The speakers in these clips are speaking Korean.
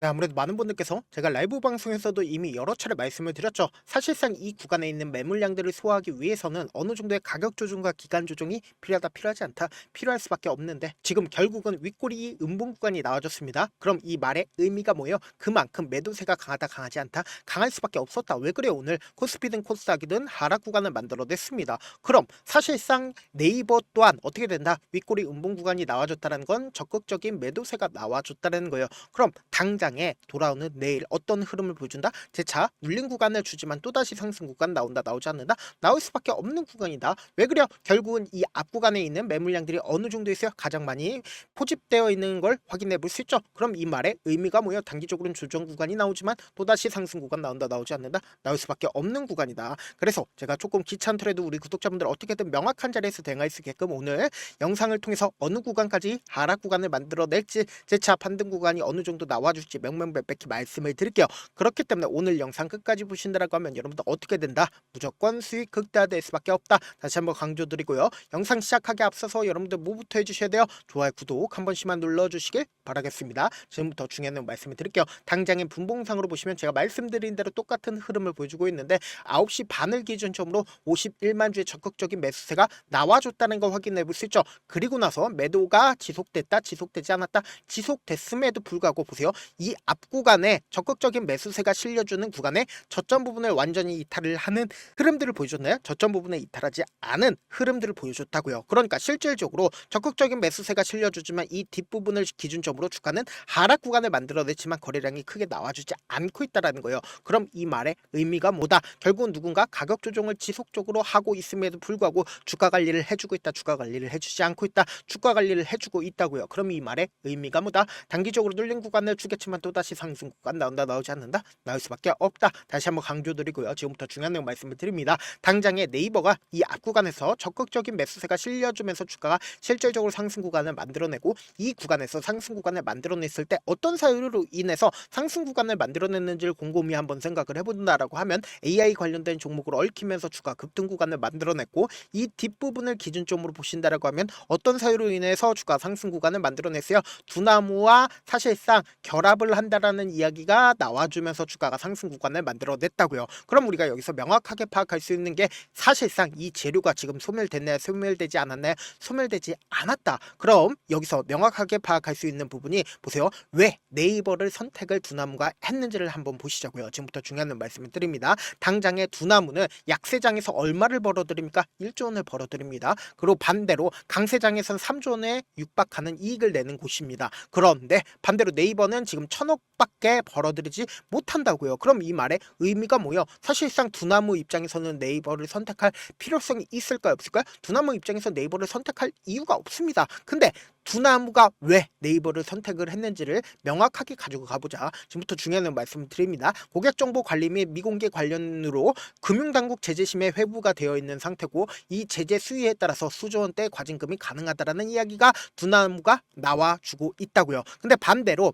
네, 아무래도 많은 분들께서 제가 라이브 방송에서도 이미 여러 차례 말씀을 드렸죠. 사실상 이 구간에 있는 매물량들을 소화하기 위해서는 어느 정도의 가격 조정과 기간 조정이 필요하다 필요하지 않다 필요할 수밖에 없는데 지금 결국은 윗꼬리 음봉 구간이 나와줬습니다. 그럼 이 말의 의미가 뭐예요? 그만큼 매도세가 강하다 강하지 않다 강할 수밖에 없었다. 왜 그래요? 오늘 코스피든 코스닥이든 하락 구간을 만들어냈습니다. 그럼 사실상 네이버 또한 어떻게 된다? 윗꼬리 음봉 구간이 나와줬다는 건 적극적인 매도세가 나와줬다는 거예요. 그럼 당장에 돌아오는 내일 어떤 흐름을 보여준다? 재차 눌린 구간을 주지만 또다시 상승 구간 나온다 나오지 않는다? 나올 수밖에 없는 구간이다. 왜 그래요? 결국은 이 앞 구간에 있는 매물량들이 어느 정도 있어요? 가장 많이 포집되어 있는 걸 확인해 볼 수 있죠. 그럼 이 말의 의미가 뭐예요? 단기적으로는 조정 구간이 나오지만 또다시 상승 구간 나온다 나오지 않는다? 나올 수밖에 없는 구간이다. 그래서 제가 조금 귀찮더라도 우리 구독자분들 어떻게든 명확한 자리에서 대응할 수 있게끔 오늘 영상을 통해서 어느 구간까지 하락 구간을 만들어낼지 재차 반등 구간이 어느 정도 나와줄지 명명백백히 말씀을 드릴게요. 그렇기 때문에 오늘 영상 끝까지 보신다라고 하면 여러분들 어떻게 된다? 무조건 수익 극대화될 수밖에 없다. 다시 한번 강조드리고요. 영상 시작하기 앞서서 여러분들 뭐부터 해주셔야 돼요? 좋아요, 구독 한 번씩만 눌러주시길 바라겠습니다. 지금부터 중요한 내용 말씀을 드릴게요. 당장의 분봉상으로 보시면 제가 말씀드린 대로 똑같은 흐름을 보여주고 있는데 9시 반을 기준점으로 51만 주의 적극적인 매수세가 나와줬다는 걸 확인해 볼 수 있죠. 그리고 나서 매도가 지속됐다 지속되지 않았다 지속됐음에도 불구하고 보세요. 이 앞 구간에 적극적인 매수세가 실려주는 구간에 저점 부분을 완전히 이탈을 하는 흐름들을 보여줬나요? 저점 부분에 이탈하지 않은 흐름들을 보여줬다고요. 그러니까 실질적으로 적극적인 매수세가 실려주지만 이 뒷부분을 기준점으로 주가는 하락 구간을 만들어냈지만 거래량이 크게 나와주지 않고 있다는 거예요. 그럼 이 말의 의미가 뭐다? 결국은 누군가 가격 조정을 지속적으로 하고 있음에도 불구하고 주가 관리를 해주고 있다. 주가 관리를 해주지 않고 있다. 주가 관리를 해주고 있다고요. 그럼 이 말의 의미가 뭐다? 단기적으로 눌린 구간을 주겠지만 또다시 상승 구간 나온다 나오지 않는다? 나올 수밖에 없다. 다시 한번 강조드리고요. 지금부터 중요한 내용 말씀을 드립니다. 당장에 네이버가 이 앞 구간에서 적극적인 매수세가 실려주면서 주가가 실질적으로 상승 구간을 만들어내고 이 구간에서 상승 구간을 만들어냈을 때 어떤 사유로 인해서 상승 구간을 만들어냈는지를 곰곰이 한번 생각을 해본다라고 하면 AI 관련된 종목을 얽히면서 주가 급등 구간을 만들어냈고 이 뒷부분을 기준점으로 보신다라고 하면 어떤 사유로 인해서 주가 상승 구간을 만들어냈어요. 두나무와 사실상 결합을 한다라는 이야기가 나와주면서 주가가 상승 구간을 만들어냈다고요. 그럼 우리가 여기서 명확하게 파악할 수 있는 게 사실상 이 재료가 지금 소멸됐나요? 소멸되지 않았나요? 소멸되지 않았다. 그럼 여기서 명확하게 파악할 수 있는 부분이 보세요. 왜 네이버를 선택을 두나무가 했는지를 한번 보시자고요. 지금부터 중요한 말씀을 드립니다. 당장에 두나무는 약세장에서 얼마를 벌어들입니까? 1조 원을 벌어들입니다. 그리고 반대로 강세장에선 3조 원에 육박하는 이익을 내는 곳입니다. 그런데 반대로 네이버는 지금 1,000억밖에 벌어들이지 못한다고요. 그럼 이 말의 의미가 뭐예요? 사실상 두나무 입장에서는 네이버를 선택할 필요성이 있을까요? 없을까요? 두나무 입장에서 네이버를 선택할 이유가 없습니다. 근데 두나무가 왜 네이버를 선택을 했는지를 명확하게 가지고 가보자. 지금부터 중요한 말씀을 드립니다. 고객정보관리 및 미공개 관련으로 금융당국 제재심에 회부가 되어 있는 상태고 이 제재 수위에 따라서 수조 원대 과징금이 가능하다라는 이야기가 두나무가 나와주고 있다고요. 근데 반대로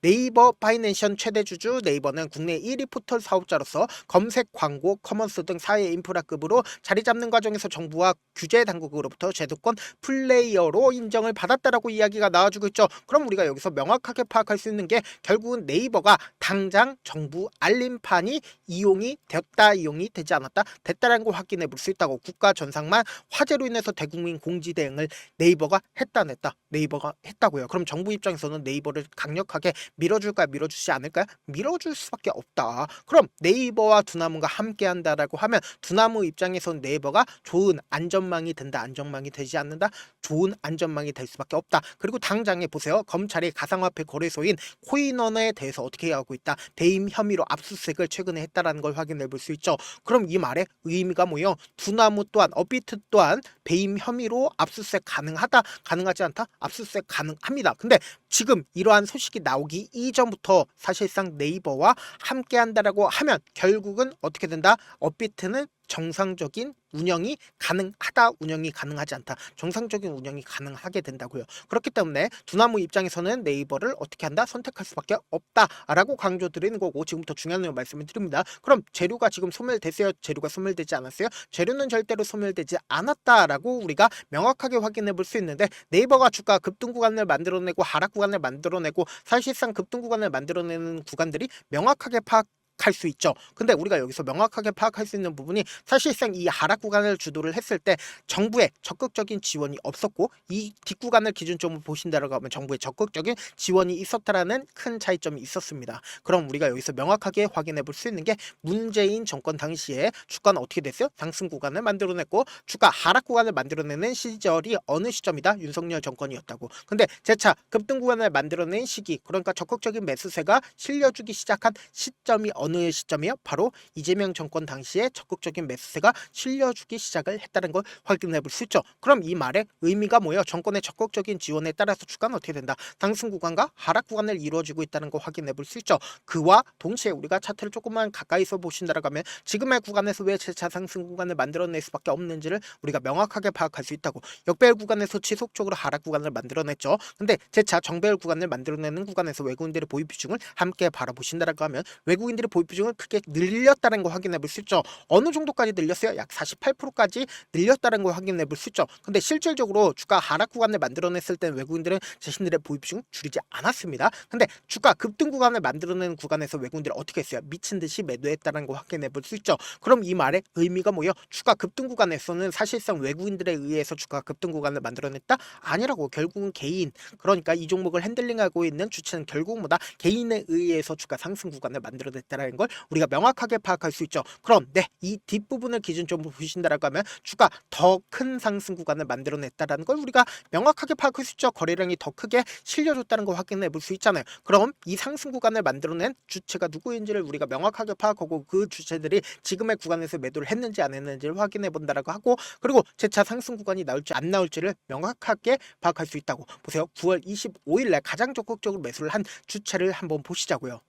네이버 파이낸셜 최대 주주 네이버는 국내 1위 포털 사업자로서 검색, 광고, 커머스 등 사회 인프라급으로 자리 잡는 과정에서 정부와 규제 당국으로부터 제도권 플레이어로 인정을 받았다라고 이야기가 나와주고 있죠. 그럼 우리가 여기서 명확하게 파악할 수 있는 게 결국은 네이버가 당장 정부 알림판이 이용이 되었다 이용이 되지 않았다 됐다라는 걸 확인해 볼 수 있다고. 국가 전상만 화재로 인해서 대국민 공지 대응을 네이버가 했다 안 했다? 네이버가 했다고요. 그럼 정부 입장에서는 네이버를 강력하게 밀어줄까요? 밀어주지 않을까요? 밀어줄 수밖에 없다. 그럼 네이버와 두나무가 함께 한다라고 하면 두나무 입장에서는 네이버가 좋은 안전망이 된다. 안전망이 되지 않는다. 좋은 안전망이 될 수밖에 없다. 그리고 당장에 보세요. 검찰이 가상화폐 거래소인 코인원에 대해서 어떻게 하고 있다. 배임 혐의로 압수수색을 최근에 했다라는 걸 확인해 볼 수 있죠. 그럼 이 말의 의미가 뭐예요? 두나무 또한 업비트 또한 배임 혐의로 압수수색 가능하다. 가능하지 않다? 압수수색 가능합니다. 근데 지금 이러한 소식이 나오기 이전부터 사실상 네이버와 함께 한다라고 하면 결국은 어떻게 된다? 업비트는 정상적인 운영이 가능하다, 운영이 가능하지 않다. 정상적인 운영이 가능하게 된다고요. 그렇기 때문에 두나무 입장에서는 네이버를 어떻게 한다? 선택할 수밖에 없다라고 강조드리는 거고 지금부터 중요한 내용 말씀을 드립니다. 그럼 재료가 지금 소멸됐어요? 재료가 소멸되지 않았어요? 재료는 절대로 소멸되지 않았다라고 우리가 명확하게 확인해 볼 수 있는데 네이버가 주가 급등 구간을 만들어내고 하락 구간을 만들어내고 사실상 급등 구간을 만들어내는 구간들이 명확하게 파악할 수 있죠. 근데 우리가 여기서 명확하게 파악할 수 있는 부분이 사실상 이 하락 구간을 주도를 했을 때 정부의 적극적인 지원이 없었고 이 뒷구간을 기준점으로 보신다라고 하면 정부의 적극적인 지원이 있었다라는 큰 차이점이 있었습니다. 그럼 우리가 여기서 명확하게 확인해 볼 수 있는 게 문재인 정권 당시에 주가는 어떻게 됐어요? 상승 구간을 만들어냈고 주가 하락 구간을 만들어내는 시절이 어느 시점이다? 윤석열 정권이었다고. 근데 재차 급등 구간을 만들어낸 시기, 그러니까 적극적인 매수세가 실려주기 시작한 시점이 어느 시점이요? 바로 이재명 정권 당시에 적극적인 매수세가 실려주기 시작을 했다는 걸 확인해 볼 수 있죠. 그럼 이 말의 의미가 뭐예요? 정권의 적극적인 지원에 따라서 주가는 어떻게 된다? 상승 구간과 하락 구간을 이루어지고 있다는 걸 확인해 볼 수 있죠. 그와 동시에 우리가 차트를 조금만 가까이서 보신다라고 하면 지금의 구간에서 왜 재차 상승 구간을 만들어낼 수밖에 없는지를 우리가 명확하게 파악할 수 있다고. 역배열 구간에서 지속적으로 하락 구간을 만들어냈죠. 근데 재차 정배열 구간을 만들어내는 구간에서 외국인들의 보유 비중을 함께 바라보신다라고 하면 외국인들의 보유 비중을 크게 늘렸다는 거 확인해 볼 수 있죠. 어느 정도까지 늘렸어요? 약 48%까지 늘렸다는 걸 확인해 볼 수 있죠. 근데 실질적으로 주가 하락 구간을 만들어냈을 때 외국인들은 자신들의 보유 비중을 줄이지 않았습니다. 근데 주가 급등 구간을 만들어내는 구간에서 외국인들이 어떻게 했어요? 미친 듯이 매도했다는 걸 확인해 볼 수 있죠. 그럼 이 말의 의미가 뭐예요? 주가 급등 구간에서는 사실상 외국인들에 의해서 주가 급등 구간을 만들어냈다? 아니라고. 결국은 개인, 그러니까 이 종목을 핸들링하고 있는 주체는 결국은 뭐다? 개인에 의해서 주가 상승 구간을 만들어냈다는 걸 우리가 명확하게 파악할 수 있죠. 그럼 이 뒷부분을 기준점으로 보신다라고 하면 주가 더 큰 상승 구간을 만들어냈다는 걸 우리가 명확하게 파악할 수 있죠. 거래량이 더 크게 실려줬다는 걸 확인해 볼 수 있잖아요. 그럼 이 상승 구간을 만들어낸 주체가 누구인지를 우리가 명확하게 파악하고 그 주체들이 지금의 구간에서 매도를 했는지 안 했는지를 확인해 본다라고 하고, 그리고 재차 상승 구간이 나올지 안 나올지를 명확하게 파악할 수 있다고. 보세요. 9월 25일에 가장 적극적으로 매수를 한 주체를 한번 보시자고요.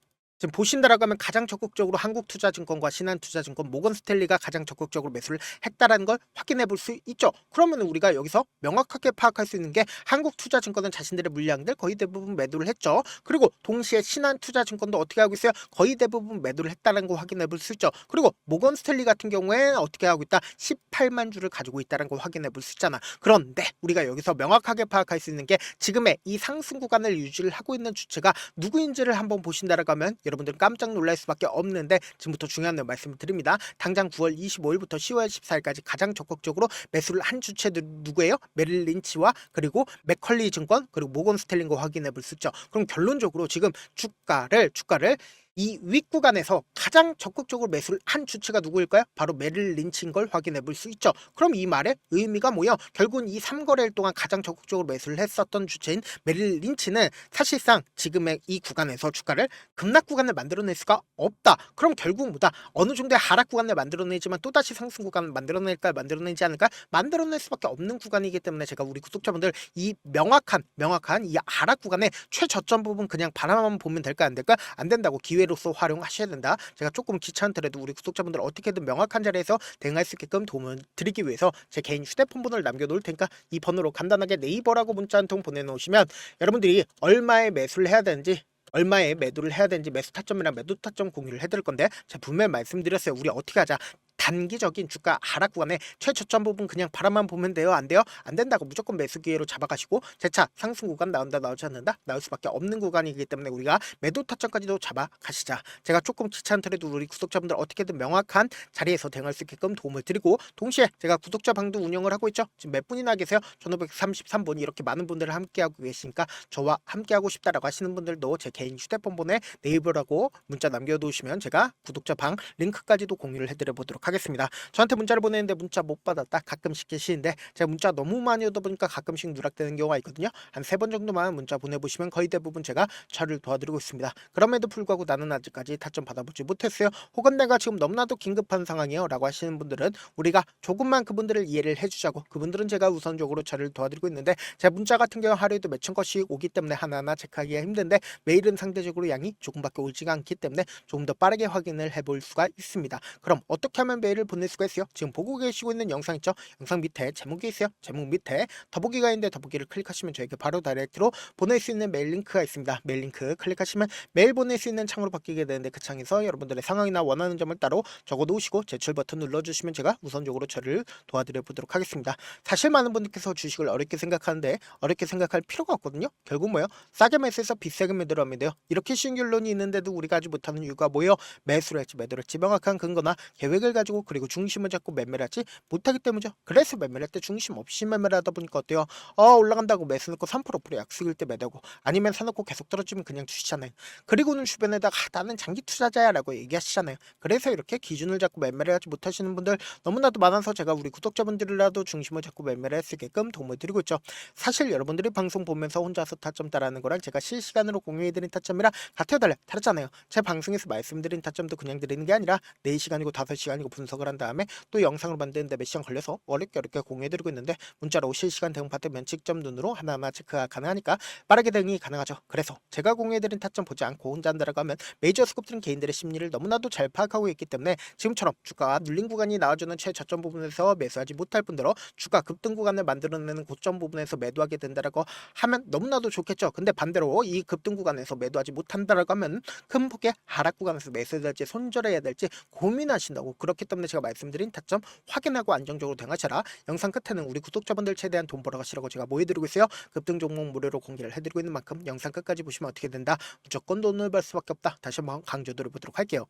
지금 보신다라고 하면 가장 적극적으로 한국투자증권과 신한투자증권, 모건스탠리가 가장 적극적으로 매수를 했다라는 걸 확인해 볼 수 있죠. 그러면 우리가 여기서 명확하게 파악할 수 있는 게 한국투자증권은 자신들의 물량들 거의 대부분 매도를 했죠. 그리고 동시에 신한투자증권도 어떻게 하고 있어요? 거의 대부분 매도를 했다는 걸 확인해 볼 수 있죠. 그리고 모건스탠리 같은 경우에는 어떻게 하고 있다? 18만 주를 가지고 있다는 걸 확인해 볼 수 있잖아. 그런데 우리가 여기서 명확하게 파악할 수 있는 게 지금의 이 상승 구간을 유지를 하고 있는 주체가 누구인지를 한번 보신다라고 하면 여러분들 깜짝 놀랄 수밖에 없는데 지금부터 중요한 내 말씀을 드립니다. 당장 9월 25일부터 10월 14일까지 가장 적극적으로 매수를 한 주체들 누구예요? 메릴 린치와 그리고 맥컬리 증권 그리고 모건 스탠리과 확인해 볼 수 있죠. 그럼 결론적으로 지금 주가를 이 윗구간에서 가장 적극적으로 매수를 한 주체가 누구일까요? 바로 메릴 린치인 걸 확인해 볼 수 있죠. 그럼 이 말의 의미가 뭐예요? 결국은 이 3거래일 동안 가장 적극적으로 매수를 했었던 주체인 메릴 린치는 사실상 지금의 이 구간에서 주가를 급락 구간을 만들어낼 수가 없다. 그럼 결국 뭐다? 어느 정도의 하락 구간을 만들어내지만 또다시 상승 구간을 만들어낼까 만들어내지 않을까? 만들어낼 수밖에 없는 구간이기 때문에 제가 우리 구독자분들 이 명확한 이 하락 구간의 최저점 부분 그냥 바라만 보면 될까 안 될까? 안 된다고. 기회로서 활용하셔야 된다. 제가 조금 귀찮더라도 우리 구독자분들 어떻게든 명확한 자리에서 대응할 수 있게끔 도움을 드리기 위해서 제 개인 휴대폰 번호를 남겨놓을 테니까 이 번호로 간단하게 네이버라고 문자 한 통 보내놓으시면 여러분들이 얼마에 매수를 해야 되는지, 얼마에 매도를 해야 되는지 매수 타점이랑 매도 타점 공유를 해드릴 건데 제가 분명히 말씀드렸어요. 우리 어떻게 하자. 단기적인 주가 하락 구간에 최저점 부분 그냥 바라만 보면 돼요? 안 돼요? 안 된다고. 무조건 매수 기회로 잡아가시고 재차 상승 구간 나온다 나오지 않는다? 나올 수밖에 없는 구간이기 때문에 우리가 매도 타점까지도 잡아가시자. 제가 조금 귀찮더라도 우리 구독자분들 어떻게든 명확한 자리에서 대응할 수 있게끔 도움을 드리고, 동시에 제가 구독자 방도 운영을 하고 있죠. 지금 몇 분이나 계세요? 1533분. 이렇게 많은 분들을 함께하고 계시니까 저와 함께하고 싶다라고 하시는 분들도 제 개인 휴대폰 번호에 네이버라고 문자 남겨두시면 제가 구독자 방 링크까지도 공유를 해드려 보도록 하겠습니다. 저한테 문자를 보내는데 문자 못 받았다 가끔씩 계시는데 제가 문자 너무 많이 오다 보니까 가끔씩 누락되는 경우가 있거든요. 한 3번 정도만 문자 보내보시면 거의 대부분 제가 처리를 도와드리고 있습니다. 그럼에도 불구하고 나는 아직까지 타점 받아보지 못했어요. 혹은 내가 지금 너무나도 긴급한 상황이에요 라고 하시는 분들은 우리가 조금만 그분들을 이해를 해주자고, 그분들은 제가 우선적으로 처리를 도와드리고 있는데 제 문자 같은 경우 하루에도 몇천 건씩 오기 때문에 하나하나 체크하기가 힘든데 메일은 아직은 상대적으로 양이 조금밖에 오지가 않기 때문에 조금 더 빠르게 확인을 해볼 수가 있습니다. 그럼 어떻게 하면 메일을 보낼 수가 있어요? 지금 보고 계시고 있는 영상 있죠? 영상 밑에 제목이 있어요. 제목 밑에 더보기가 있는데 더보기를 클릭하시면 저에게 바로 다이렉트로 보낼 수 있는 메일 링크가 있습니다. 메일 링크 클릭하시면 메일 보낼 수 있는 창으로 바뀌게 되는데 그 창에서 여러분들의 상황이나 원하는 점을 따로 적어 놓으시고 제출 버튼 눌러주시면 제가 우선적으로 처리를 도와드려 보도록 하겠습니다. 사실 많은 분들께서 주식을 어렵게 생각하는데 어렵게 생각할 필요가 없거든요. 결국 뭐예요? 싸게 매수해서 비싸게 매도를 하면 돼요. 이렇게 쉬운 결론이 있는데도 우리가 하지 못하는 이유가 뭐예요? 매수를 할지 매도를 할지 명확한 근거나 계획을 가지고 그리고 중심을 잡고 매매를 하지 못하기 때문이죠. 그래서 매매를 할 때 중심 없이 매매를 하다 보니까 어때요? 올라간다고 매수 넣고 3% 약속일 때 매도고 아니면 사놓고 계속 떨어지면 그냥 주시잖아요. 그리고는 주변에다가 나는 장기 투자자야 라고 얘기하시잖아요. 그래서 이렇게 기준을 잡고 매매를 하지 못하시는 분들 너무나도 많아서 제가 우리 구독자분들이라도 중심을 잡고 매매를 할 수 있게끔 도움을 드리고 있죠. 사실 여러분들이 방송 보면서 혼자서 타점 따라하는 거랑 제가 실시간으로 공유해드린 타점이랑 같아요 달라요? 다르잖아요. 제 방송에서 말씀드린 타점도 그냥 드리는 게 아니라 4시간이고 5시간이고 분석을 한 다음에 또 영상으로 만드는데 몇 시간 걸려서 어렵게 공유해드리고 있는데 문자로 실시간 대응 받으면 직접 눈으로 하나하나 체크가 가능하니까 빠르게 대응이 가능하죠. 그래서 제가 공유해드린 타점 보지 않고 혼자 한다라고 하면 메이저 스kup들은 개인들의 심리를 너무나도 잘 파악하고 있기 때문에 지금처럼 주가가 눌린 구간이 나와주는 최저점 부분에서 매수하지 못할 뿐더러 주가 급등 구간을 만들어내는 고점 부분에서 매도하게 된다라고 하면 너무나도 좋겠죠. 근데 반대로 이 급등 구간에서 매도하지 못한다라고 하면 큰 폭의 하락 구간에서 매수해야 될지 손절해야 될지 고민하신다고. 그렇기 때문에 제가 말씀드린 타점 확인하고 안정적으로 대응하셔라. 영상 끝에는 우리 구독자분들 최대한 돈 벌어가시라고 제가 모여드리고 있어요. 급등 종목 무료로 공개를 해드리고 있는 만큼 영상 끝까지 보시면 어떻게 된다. 무조건 돈을 벌 수밖에 없다. 다시 한번 강조드려보도록 할게요.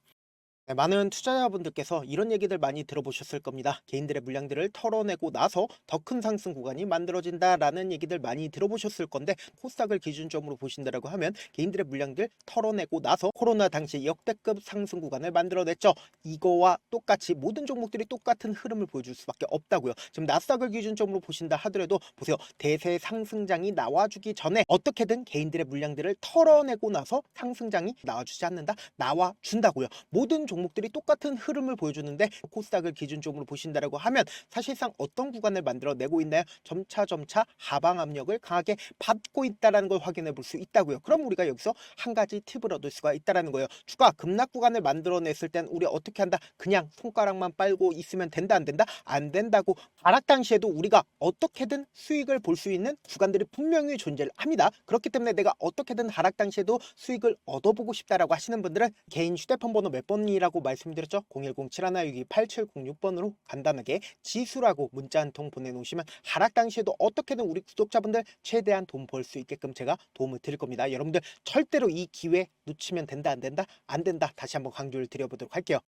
네, 많은 투자자분들께서 이런 얘기들 많이 들어보셨을 겁니다. 개인들의 물량들을 털어내고 나서 더 큰 상승 구간이 만들어진다라는 얘기들 많이 들어보셨을 건데 코스닥을 기준점으로 보신다라고 하면 개인들의 물량들 털어내고 나서 코로나 당시 역대급 상승 구간을 만들어냈죠. 이거와 똑같이 모든 종목들이 똑같은 흐름을 보여줄 수밖에 없다고요. 지금 나스닥을 기준점으로 보신다 하더라도 보세요. 대세 상승장이 나와주기 전에 어떻게든 개인들의 물량들을 털어내고 나서 상승장이 나와주지 않는다? 나와준다고요. 모든 종목들이 똑같은 흐름을 보여주는데 코스닥을 기준점으로 보신다라고 하면 사실상 어떤 구간을 만들어내고 있나요? 점차 하방 압력을 강하게 받고 있다는 걸 확인해 볼 수 있다고요. 그럼 우리가 여기서 한 가지 팁을 얻을 수가 있다는 거예요. 주가 급락 구간을 만들어냈을 땐 우리 어떻게 한다? 그냥 손가락만 빨고 있으면 된다 안 된다? 안 된다고. 하락 당시에도 우리가 어떻게든 수익을 볼 수 있는 구간들이 분명히 존재를 합니다. 그렇기 때문에 내가 어떻게든 하락 당시에도 수익을 얻어보고 싶다라고 하시는 분들은 개인 휴대폰 번호 몇 번이라고 말씀드렸죠? 010-7162-8706번으로 간단하게 지수라고 문자 한 통 보내놓으시면 하락 당시에도 어떻게든 우리 구독자분들 최대한 돈 벌 수 있게끔 제가 도움을 드릴 겁니다. 여러분들 절대로 이 기회 놓치면 된다 안 된다? 안 된다. 다시 한번 강조를 드려보도록 할게요.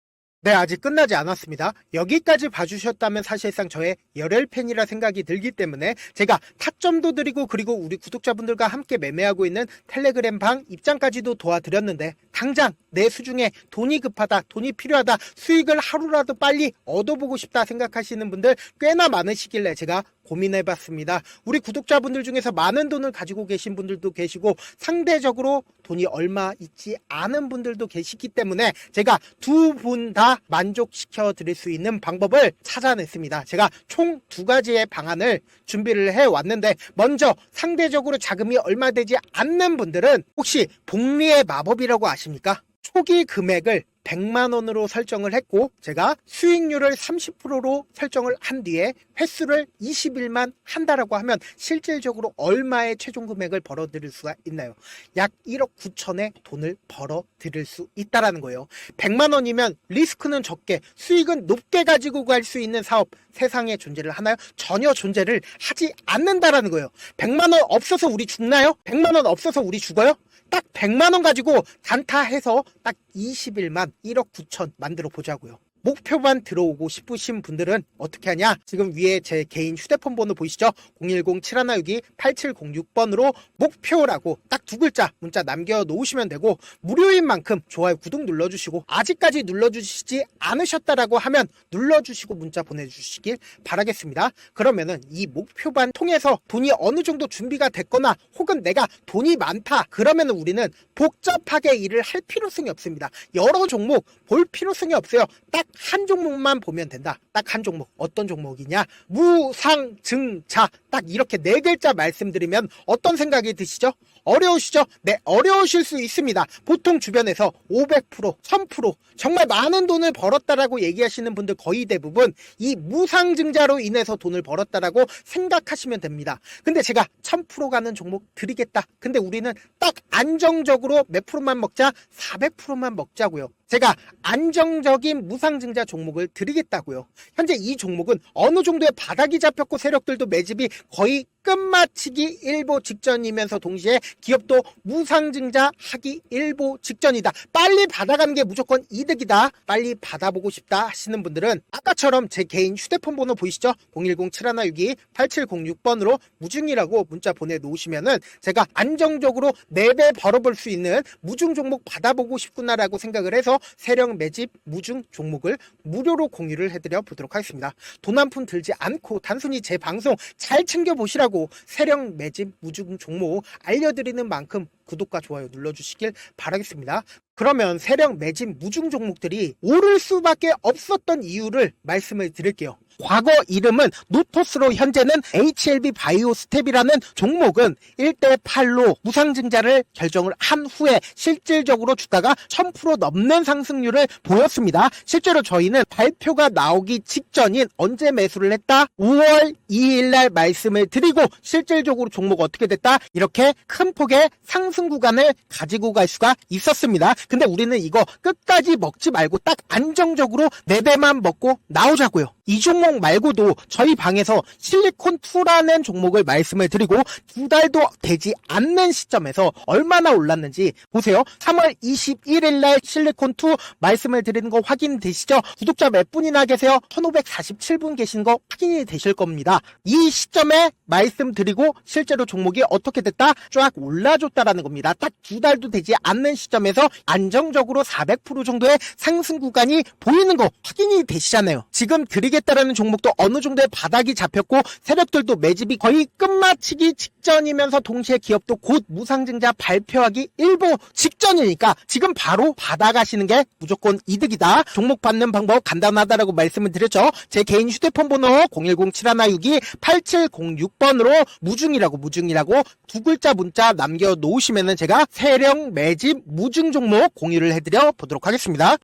네, 아직 끝나지 않았습니다. 여기까지 봐주셨다면 사실상 저의 열혈 팬이라 생각이 들기 때문에 제가 타점도 드리고 그리고 우리 구독자분들과 함께 매매하고 있는 텔레그램 방 입장까지도 도와드렸는데 당장 내 수중에 돈이 급하다, 돈이 필요하다, 수익을 하루라도 빨리 얻어보고 싶다 생각하시는 분들 꽤나 많으시길래 제가 고민해봤습니다. 우리 구독자분들 중에서 많은 돈을 가지고 계신 분들도 계시고 상대적으로 돈이 얼마 있지 않은 분들도 계시기 때문에 제가 두 분 다 만족시켜 드릴 수 있는 방법을 찾아냈습니다. 제가 총 2가지의 방안을 준비를 해왔는데 먼저 상대적으로 자금이 얼마 되지 않는 분들은 혹시 복리의 마법이라고 아십니까? 초기 금액을 100만원으로 설정을 했고 제가 수익률을 30%로 설정을 한 뒤에 횟수를 20일만 한다라고 하면 실질적으로 얼마의 최종 금액을 벌어들일 수가 있나요? 약 1억 9천의 돈을 벌어들일 수 있다라는 거예요. 100만원이면 리스크는 적게 수익은 높게 가지고 갈 수 있는 사업 세상에 존재를 하나요? 전혀 존재를 하지 않는다라는 거예요. 100만원 없어서 우리 죽나요? 100만원 없어서 우리 죽어요? 딱 100만원 가지고 단타해서 딱 20일만 1억 9천 만들어 보자고요. 목표만 들어오고 싶으신 분들은 어떻게 하냐? 지금 위에 제 개인 휴대폰 번호 보이시죠? 010-7162-8706번으로 목표라고 딱 2글자 문자 남겨놓으시면 되고 무료인 만큼 좋아요 구독 눌러주시고 아직까지 눌러주시지 않으셨다라고 하면 눌러주시고 문자 보내주시길 바라겠습니다. 그러면은 이 목표반 통해서 돈이 어느 정도 준비가 됐거나 혹은 내가 돈이 많다 그러면은 우리는 복잡하게 일을 할 필요성이 없습니다. 여러 종목 볼 필요성이 없어요. 딱 한 종목만 보면 된다. 딱 한 종목. 어떤 종목이냐? 무상증자. 딱 이렇게 네 글자 말씀드리면 어떤 생각이 드시죠? 어려우시죠? 네, 어려우실 수 있습니다. 보통 주변에서 500%, 1000% 정말 많은 돈을 벌었다라고 얘기하시는 분들 거의 대부분 이 무상증자로 인해서 돈을 벌었다라고 생각하시면 됩니다. 근데 제가 1000% 가는 종목 드리겠다. 근데 우리는 딱 안정적으로 몇 프로만 먹자? 400%만 먹자고요. 제가 안정적인 무상증자 종목을 드리겠다고요. 현재 이 종목은 어느 정도의 바닥이 잡혔고 세력들도 매집이 거의 끝마치기 일보 직전이면서 동시에 기업도 무상증자 하기 일보 직전이다. 빨리 받아가는 게 무조건 이득이다. 빨리 받아보고 싶다 하시는 분들은 아까처럼 제 개인 휴대폰 번호 보이시죠? 010-7162-8706번으로 무중이라고 문자 보내놓으시면은 제가 안정적으로 4배 벌어볼 수 있는 무중 종목 받아보고 싶구나라고 생각을 해서 세력 매집 무중 종목을 무료로 공유를 해드려 보도록 하겠습니다. 돈 한 푼 들지 않고 단순히 제 방송 잘 챙겨보시라고 세력 매집 무중 종목 알려드리는 만큼 구독과 좋아요 눌러주시길 바라겠습니다. 그러면 세력 매집 무중 종목들이 오를 수밖에 없었던 이유를 말씀을 드릴게요. 과거 이름은 노토스로 현재는 HLB 바이오스텝이라는 종목은 1대8로 무상증자를 결정을 한 후에 실질적으로 주가가 1000% 넘는 상승률을 보였습니다. 실제로 저희는 발표가 나오기 직전인 언제 매수를 했다? 5월 2일날 말씀을 드리고 실질적으로 종목 어떻게 됐다? 이렇게 큰 폭의 상승 구간을 가지고 갈 수가 있었습니다. 근데 우리는 이거 끝까지 먹지 말고 딱 안정적으로 4배만 먹고 나오자고요. 이 종목 말고도 저희 방에서 실리콘2라는 종목을 말씀을 드리고 2달도 되지 않는 시점에서 얼마나 올랐는지 보세요. 3월 21일 날 실리콘2 말씀을 드리는 거 확인되시죠? 구독자 몇 분이나 계세요? 1547분 계신 거 확인이 되실 겁니다. 이 시점에 말씀드리고 실제로 종목이 어떻게 됐다? 쫙 올라줬다라는 겁니다. 딱 2달도 되지 않는 시점에서 안정적으로 400% 정도의 상승 구간이 보이는 거 확인이 되시잖아요. 지금 드리겠다라는 종목도 어느 정도의 바닥이 잡혔고 세력들도 매집이 거의 끝마치기 직전이면서 동시에 기업도 곧 무상증자 발표하기 일보 직전이니까 지금 바로 받아가시는 게 무조건 이득이다. 종목 받는 방법 간단하다라고 말씀을 드렸죠. 제 개인 휴대폰 번호 010-7162-8706번으로 무중이라고 두 글자 문자 남겨놓으시면은 제가 세력 매집 무중 종목 공유를 해드려 보도록 하겠습니다.